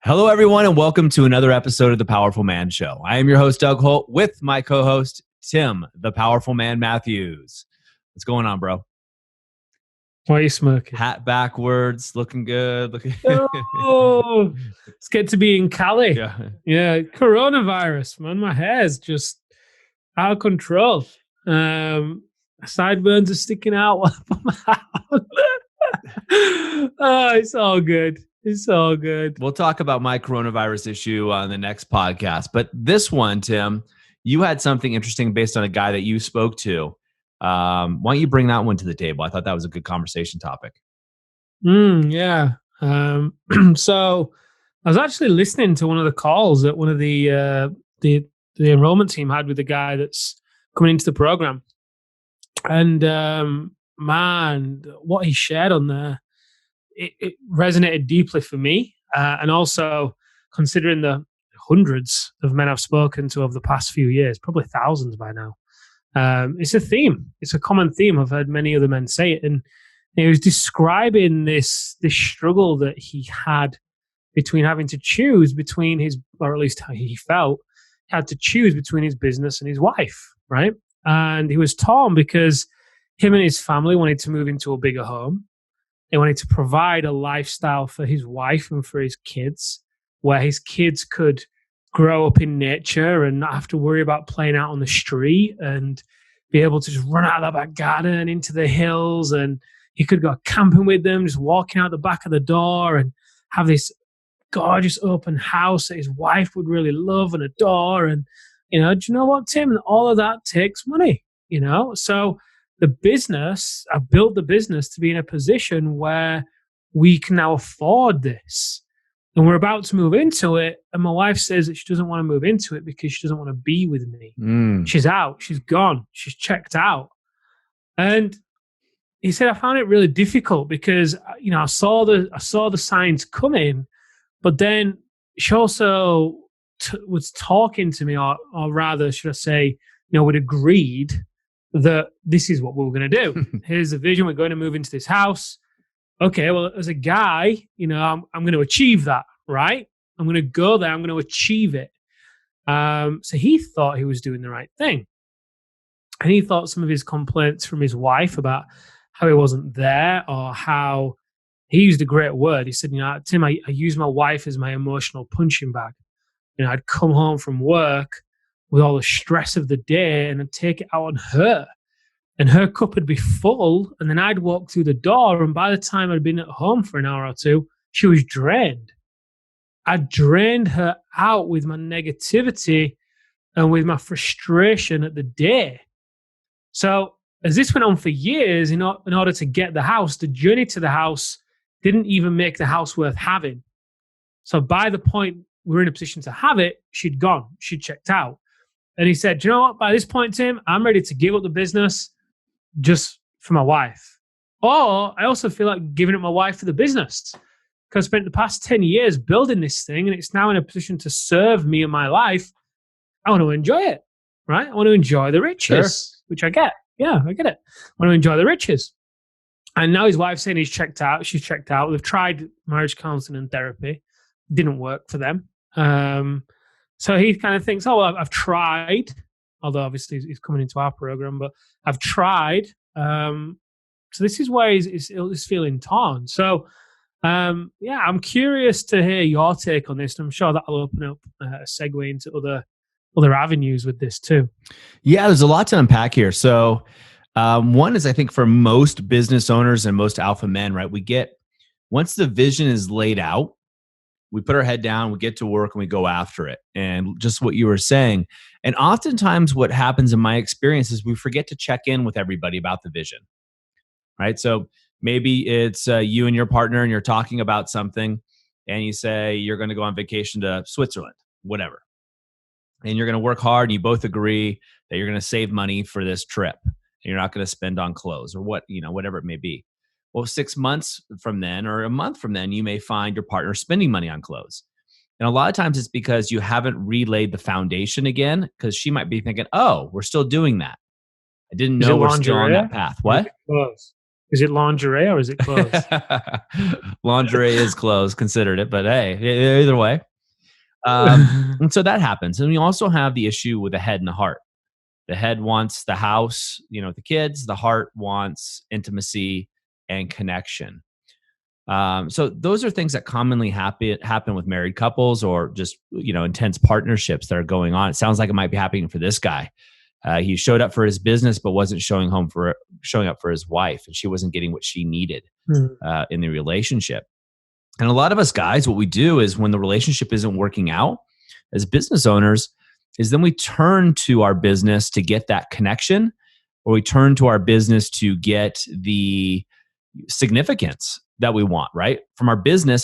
Hello, everyone, and welcome to another episode of The Powerful Man Show. I am your host, Doug Holt, with my co-host, Tim, the Powerful Man Matthews. What's going on, bro? Why are you smoking? Hat backwards, looking good. Oh, it's good to be in Cali. Yeah. Yeah, coronavirus, man. My hair's just out of control. Sideburns are sticking out. Oh, it's all good. It's all good. We'll talk about my coronavirus issue on the next podcast. But this one, Tim, you had something interesting based on a guy that you spoke to. Why don't you bring that one to the table? I thought that was a good conversation topic. Yeah. So I was actually listening to one of the calls that one of the enrollment team had with the guy that's coming into the program, and man, what he shared on there, it resonated deeply for me, and also considering the hundreds of men I've spoken to over the past few years, probably thousands by now. It's a theme. It's a common theme. I've heard many other men say it, and he was describing this struggle that he had between having to choose between his, or at least how he felt, had to choose between his business and his wife, right? And he was torn because him and his family wanted to move into a bigger home. They wanted to provide a lifestyle for his wife and for his kids, where his kids could grow up in nature and not have to worry about playing out on the street, and be able to just run out of the back garden into the hills, and he could go camping with them, just walking out the back of the door and have this gorgeous open house that his wife would really love and adore. And, do you know what, Tim? All of that takes money, So I've built the business to be in a position where we can now afford this. And we're about to move into it. And my wife says that she doesn't want to move into it because she doesn't want to be with me. She's out. She's gone. She's checked out. And he said, I found it really difficult because, I saw the signs coming, but then she also was talking to me, or rather, should I say, we'd agreed that this is what we were going to do. Here's the vision. We're going to move into this house. Okay, well, as a guy, I'm going to achieve that, right? I'm going to go there. I'm going to achieve it. So he thought he was doing the right thing. And he thought some of his complaints from his wife about how he wasn't there, or how he used a great word. He said, Tim, I use my wife as my emotional punching bag. I'd come home from work with all the stress of the day and I'd take it out on her. And her cup would be full, and then I'd walk through the door, and by the time I'd been at home for an hour or two, she was drained. I drained her out with my negativity and with my frustration at the day. So as this went on for years, in order to get the house, the journey to the house didn't even make the house worth having. So by the point we were in a position to have it, she'd gone, she'd checked out. And he said, do you know what? By this point, Tim, I'm ready to give up the business just for my wife. Or I also feel like giving up my wife for the business, because I spent the past 10 years building this thing, and it's now in a position to serve me and my life. I want to enjoy it, right? I want to enjoy the riches, which I get. Yeah, I get it. I want to enjoy the riches. And now his wife's saying he's checked out. She's checked out. They've tried marriage counseling and therapy. Didn't work for them. So he kind of thinks, oh, well, I've tried. Although obviously he's coming into our program, but I've tried. So this is where he's feeling torn. So, I'm curious to hear your take on this. And I'm sure that'll open up a segue into other avenues with this too. Yeah, there's a lot to unpack here. So one is, I think, for most business owners and most alpha men, right, once the vision is laid out, we put our head down, we get to work, and we go after it. And just what you were saying. And oftentimes what happens in my experience is we forget to check in with everybody about the vision, right? So maybe it's you and your partner, and you're talking about something, and you say you're going to go on vacation to Switzerland, whatever. And you're going to work hard, and you both agree that you're going to save money for this trip. And you're not going to spend on clothes or whatever it may be. Well, 6 months from then or a month from then, you may find your partner spending money on clothes. And a lot of times it's because you haven't relayed the foundation again, because she might be thinking, oh, we're still doing that. I didn't know we're still on that path. What? Is it lingerie or is it clothes? Lingerie is clothes, considered it, but hey, either way. And so that happens. And we also have the issue with the head and the heart. The head wants the house, the kids. The heart wants intimacy and connection. So those are things that commonly happen with married couples or just intense partnerships that are going on. It sounds like it might be happening for this guy. He showed up for his business, but wasn't showing up for his wife, and she wasn't getting what she needed Mm, in the relationship. And a lot of us guys, what we do is when the relationship isn't working out as business owners, is then we turn to our business to get that connection, or we turn to our business to get the significance that we want, right? From our business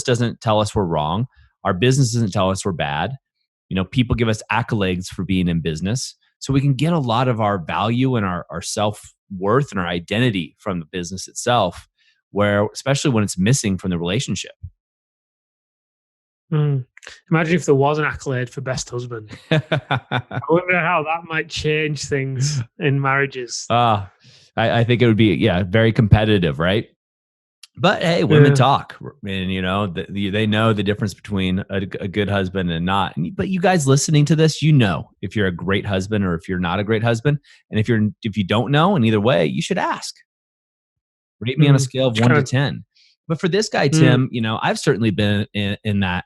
doesn't tell us we're wrong. Our business doesn't tell us we're bad. People give us accolades for being in business. So we can get a lot of our value and our self worth and our identity from the business itself, where, especially when it's missing from the relationship. mm. Imagine if there was an accolade for best husband. I wonder how that might change things in marriages. uh, I think it would be, yeah, very competitive, right? But hey, women Yeah. talk, and they know the difference between a good husband and not. But you guys listening to this, if you're a great husband or if you're not a great husband, and if you don't know, and either way, you should ask. Rate me on a scale of Just 1 kind to of, 10. But for this guy, mm, Tim, I've certainly been in that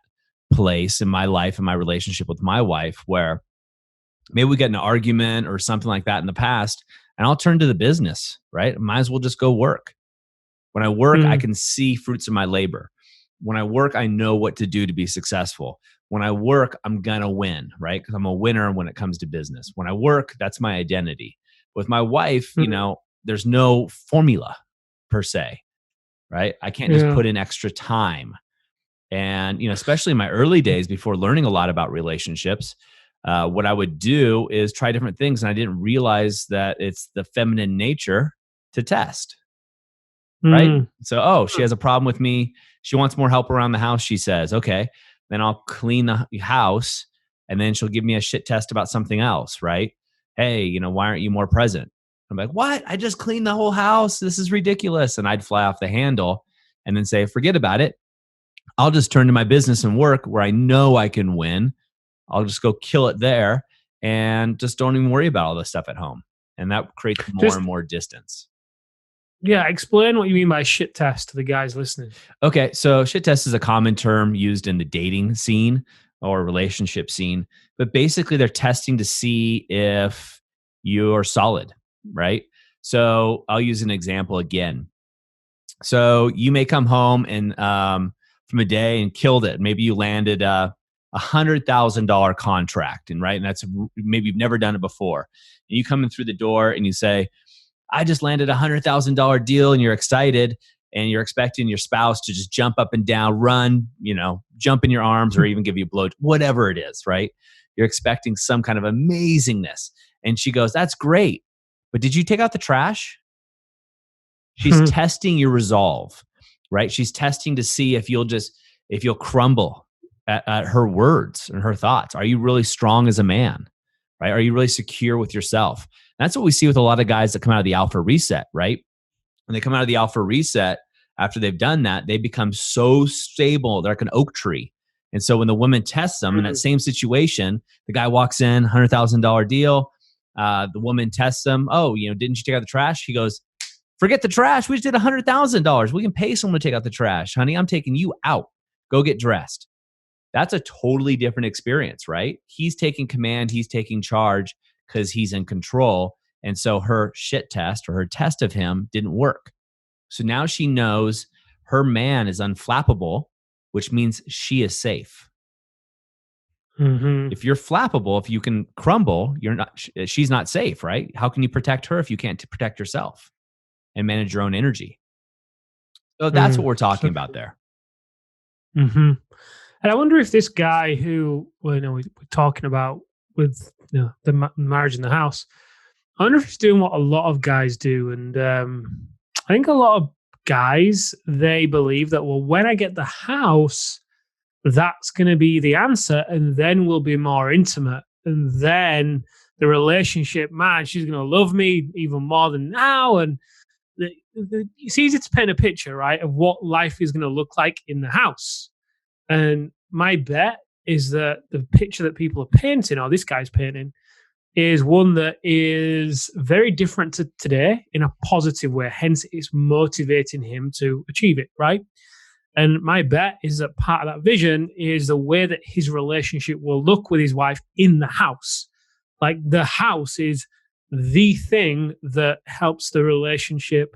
place in my life, in my relationship with my wife, where maybe we get in an argument or something like that in the past, and I'll turn to the business, right? Might as well just go work. When I work, I mm, can see fruits of my labor. When I work, I know what to do to be successful. When I work, I'm going to win, right? Because I'm a winner when it comes to business. When I work, that's my identity. With my wife, mm, there's no formula per se, right? I can't just yeah. put in extra time. And, especially in my early days before learning a lot about relationships, what I would do is try different things. And I didn't realize that it's the feminine nature to test, right? Mm, So, oh, she has a problem with me. She wants more help around the house, she says. Okay. Then I'll clean the house, and then she'll give me a shit test about something else, right? Hey, why aren't you more present? I'm like, what? I just cleaned the whole house. This is ridiculous. And I'd fly off the handle and then say, forget about it. I'll just turn to my business and work where I know I can win. I'll just go kill it there and just don't even worry about all this stuff at home. And that creates more and just, more distance. yeah, explain what you mean by shit test to the guys listening. Okay, so shit test is a common term used in the dating scene or relationship scene, but basically they're testing to see if you're solid, right? So I'll use an example again. So you may come home and from a day and killed it. Maybe you landed $100,000 contract, and right, and maybe you've never done it before. And you come in through the door and you say, I just landed $100,000 deal, and you're excited, and you're expecting your spouse to just jump up and down, run, jump in your arms, or even give you a blow, whatever it is, right? You're expecting some kind of amazingness. And she goes, that's great. But did you take out the trash? She's testing your resolve, right? She's testing to see if you'll crumble at her words and her thoughts. Are you really strong as a man? Right? Are you really secure with yourself? That's what we see with a lot of guys that come out of the alpha reset, right? When they come out of the alpha reset, after they've done that, they become so stable. They're like an oak tree. And so when the woman tests them in that same situation, the guy walks in, $100,000 deal. The woman tests them. Oh, didn't you take out the trash? He goes, forget the trash. We just did $100,000. We can pay someone to take out the trash, honey. I'm taking you out. Go get dressed. That's a totally different experience, right? He's taking command, he's taking charge because he's in control. And so her shit test or her test of him didn't work. So now she knows her man is unflappable, which means she is safe. Mm-hmm. If you're flappable, if you can crumble, she's not safe, right? How can you protect her if you can't protect yourself and manage your own energy? So that's what we're talking about there. Mm-hmm. And I wonder if this guy who, we're talking about with the marriage in the house, I wonder if he's doing what a lot of guys do. And I think a lot of guys, they believe that, well, when I get the house, that's going to be the answer. And then we'll be more intimate. And then the relationship, man, she's going to love me even more than now. And it's easy to paint a picture, right, of what life is going to look like in the house. And my bet is that the picture that people are painting, or this guy's painting, is one that is very different to today in a positive way. Hence, it's motivating him to achieve it, right? And my bet is that part of that vision is the way that his relationship will look with his wife in the house. Like the house is the thing that helps the relationship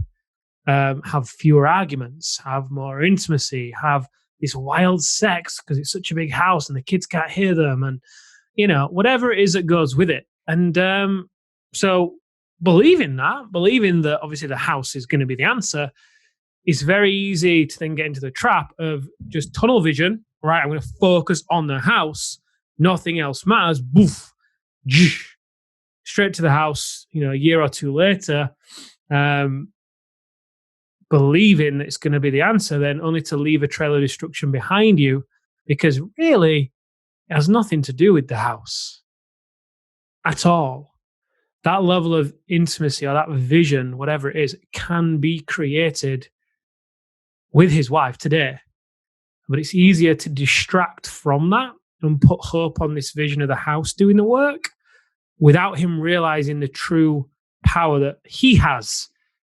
have fewer arguments, have more intimacy, have this wild sex because it's such a big house and the kids can't hear them, and whatever it is that goes with it. And so believing that obviously the house is going to be the answer, it's very easy to then get into the trap of just tunnel vision. Right, I'm going to focus on the house. Nothing else matters. Boof, straight to the house. A year or two later, believing that it's going to be the answer, then only to leave a trail of destruction behind you, because really it has nothing to do with the house at all. That level of intimacy or that vision, whatever it is, can be created with his wife today. But it's easier to distract from that and put hope on this vision of the house doing the work without him realizing the true power that he has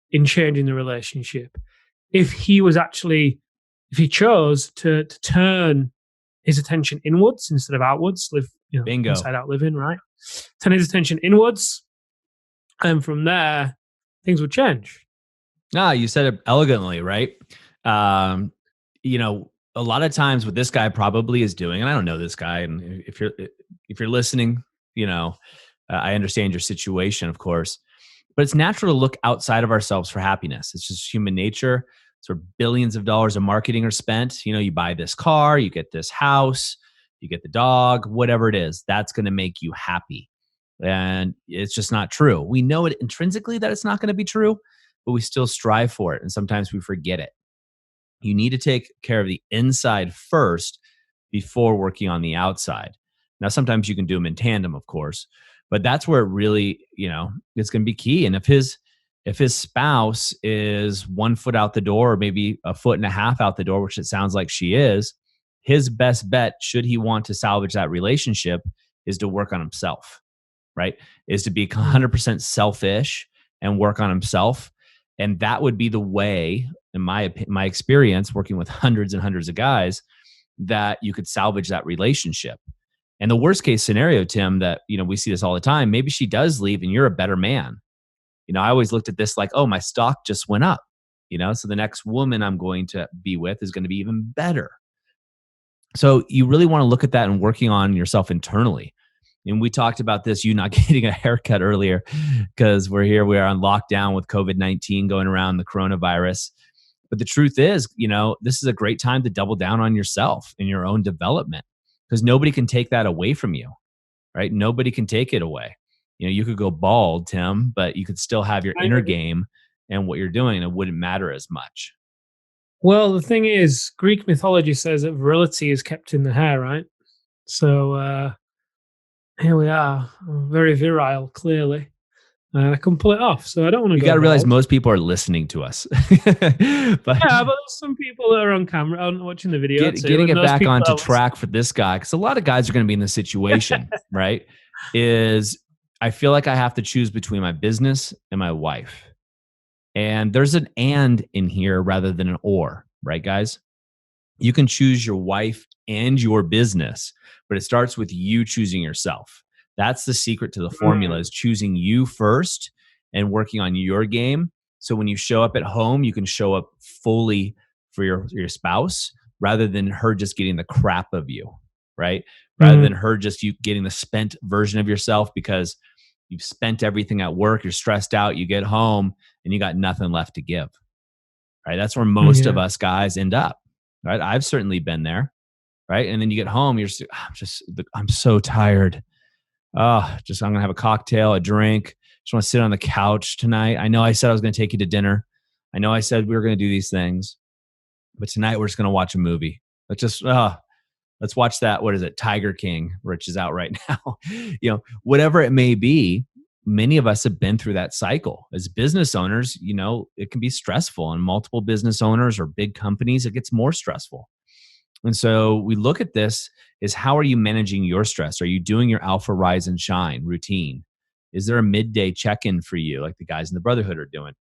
in changing the relationship. If he chose to turn his attention inwards instead of outwards, live, Bingo. inside out living, right? Turn his attention inwards, and from there, things would change. You said it elegantly, right? A lot of times what this guy probably is doing, and I don't know this guy, and if you're listening, I understand your situation, of course, but it's natural to look outside of ourselves for happiness. It's just human nature. So billions of dollars of marketing are spent. You buy this car, you get this house, you get the dog, whatever it is, that's going to make you happy. And it's just not true. We know it intrinsically that it's not going to be true, but we still strive for it. And sometimes we forget it. You need to take care of the inside first before working on the outside. Now, sometimes you can do them in tandem, of course, but that's where it really, it's going to be key. And if his spouse is 1 foot out the door, or maybe a foot and a half out the door, which it sounds like she is, his best bet, should he want to salvage that relationship, is to work on himself, right? Is to be 100% selfish and work on himself. And that would be the way, in my experience, working with hundreds and hundreds of guys, that you could salvage that relationship. And the worst case scenario, Tim, that, we see this all the time, maybe she does leave and you're a better man. I always looked at this like, oh, my stock just went up, so the next woman I'm going to be with is going to be even better. So you really want to look at that and working on yourself internally. And we talked about this, you not getting a haircut earlier, because we are on lockdown with COVID-19 going around, the coronavirus. But the truth is, this is a great time to double down on yourself and your own development, because nobody can take that away from you, right? Nobody can take it away. You could go bald, Tim, but you could still have your inner game and what you're doing, and it wouldn't matter as much. Well, the thing is, Greek mythology says that virility is kept in the hair, right? So here we are, very virile, clearly. I couldn't pull it off, so I don't want to go. You got to realize bald. most people are listening to us. but there's some people that are on camera watching the video. Getting it back onto track for this guy, because a lot of guys are going to be in this situation, right? I feel like I have to choose between my business and my wife. And there's an and in here rather than an or, right, guys? You can choose your wife and your business, but it starts with you choosing yourself. That's the secret to the formula, is choosing you first and working on your game. So when you show up at home, you can show up fully for your spouse, rather than her just getting the crap of you, right? Rather than her just you getting the spent version of yourself, because you've spent everything at work, you're stressed out, you get home and you got nothing left to give, right? That's where most of us guys end up, right? I've certainly been there, right? And then you get home, I'm so tired. I'm going to have a cocktail, a drink. Just want to sit on the couch tonight. I know I said I was going to take you to dinner. I know I said we were going to do these things, but tonight we're just going to watch a movie. Let's watch that. What is it? Tiger King, which is out right now. Whatever it may be. many of us have been through that cycle. As business owners, it can be stressful, and multiple business owners or big companies, it gets more stressful. And so we look at this is, how are you managing your stress? Are you doing your alpha rise and shine routine? Is there a midday check-in for you like the guys in the Brotherhood are doing?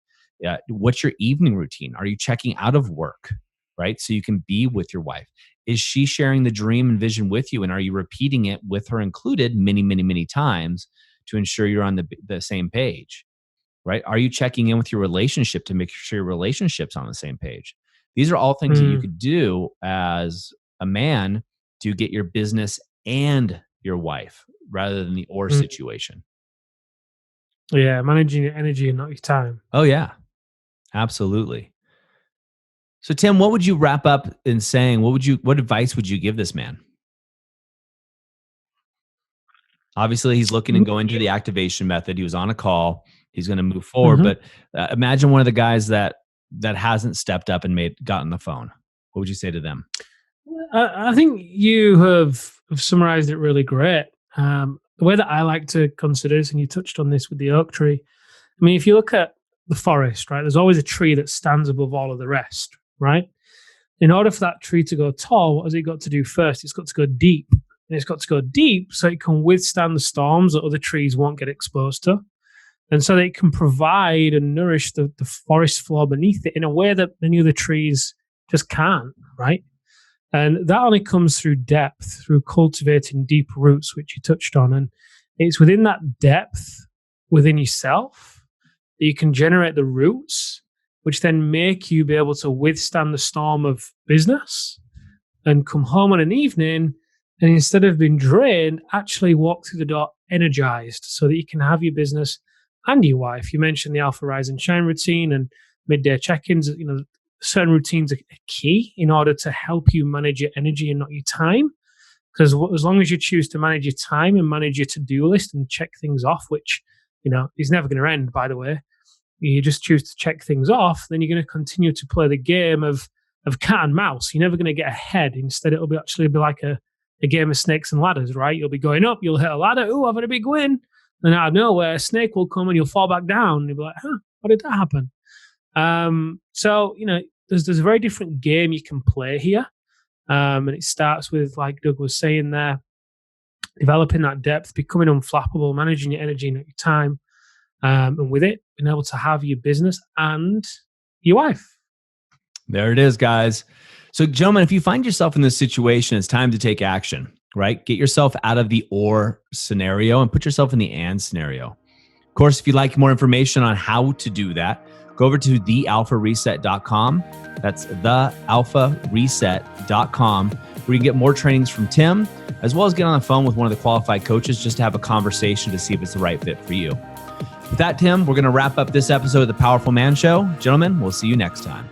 What's your evening routine? Are you checking out of work, right? So you can be with your wife. Is she sharing the dream and vision with you? And are you repeating it with her included many, many, many times to ensure you're on the same page? Right? Are you checking in with your relationship to make sure your relationship's on the same page? These are all things that you Mm, could do as a man to get your business and your wife rather than the or mm. situation. Yeah, managing your energy and not your time. Oh, yeah, absolutely. So, Tim, what would you wrap up in saying? What advice would you give this man? Obviously, he's looking and going to the activation method. He was on a call. He's going to move forward. Mhm. But imagine one of the guys that hasn't stepped up and gotten the phone. What would you say to them? I think you have summarized it really great. The way that I like to consider this, and you touched on this with the oak tree. I mean, if you look at the forest, right, there's always a tree that stands above all of the rest, right? In order for that tree to go tall, what has it got to do first? It's got to go deep. And it's got to go deep so it can withstand the storms that other trees won't get exposed to. And so that it can provide and nourish the forest floor beneath it in a way that many other trees just can't, right? And that only comes through depth, through cultivating deep roots, which you touched on. And it's within that depth within yourself that you can generate the roots, which then make you be able to withstand the storm of business and come home on an evening and instead of being drained, actually walk through the door energized so that you can have your business and your wife. You mentioned the Alpha Rise and Shine routine and midday check-ins. Certain routines are key in order to help you manage your energy and not your time. Because as long as you choose to manage your time and manage your to-do list and check things off, which is never going to end, by the way, you just choose to check things off, then you're going to continue to play the game of cat and mouse. You're never going to get ahead. Instead, it'll actually be like a game of snakes and ladders, right? You'll be going up, you'll hit a ladder, oh, I've had a big win. And out of nowhere, a snake will come and you'll fall back down. And you'll be like, huh, how did that happen? So there's a very different game you can play here, and it starts with, like Doug was saying there, developing that depth, becoming unflappable, managing your energy and your time, and with it, being able to have your business and your wife. There it is, guys. So, gentlemen, if you find yourself in this situation, it's time to take action, right? Get yourself out of the or scenario and put yourself in the and scenario. Of course, if you'd like more information on how to do that, go over to thealphareset.com. That's thealphareset.com, where you can get more trainings from Tim, as well as get on the phone with one of the qualified coaches just to have a conversation to see if it's the right fit for you. With that, Tim, we're going to wrap up this episode of The Powerful Man Show. Gentlemen, we'll see you next time.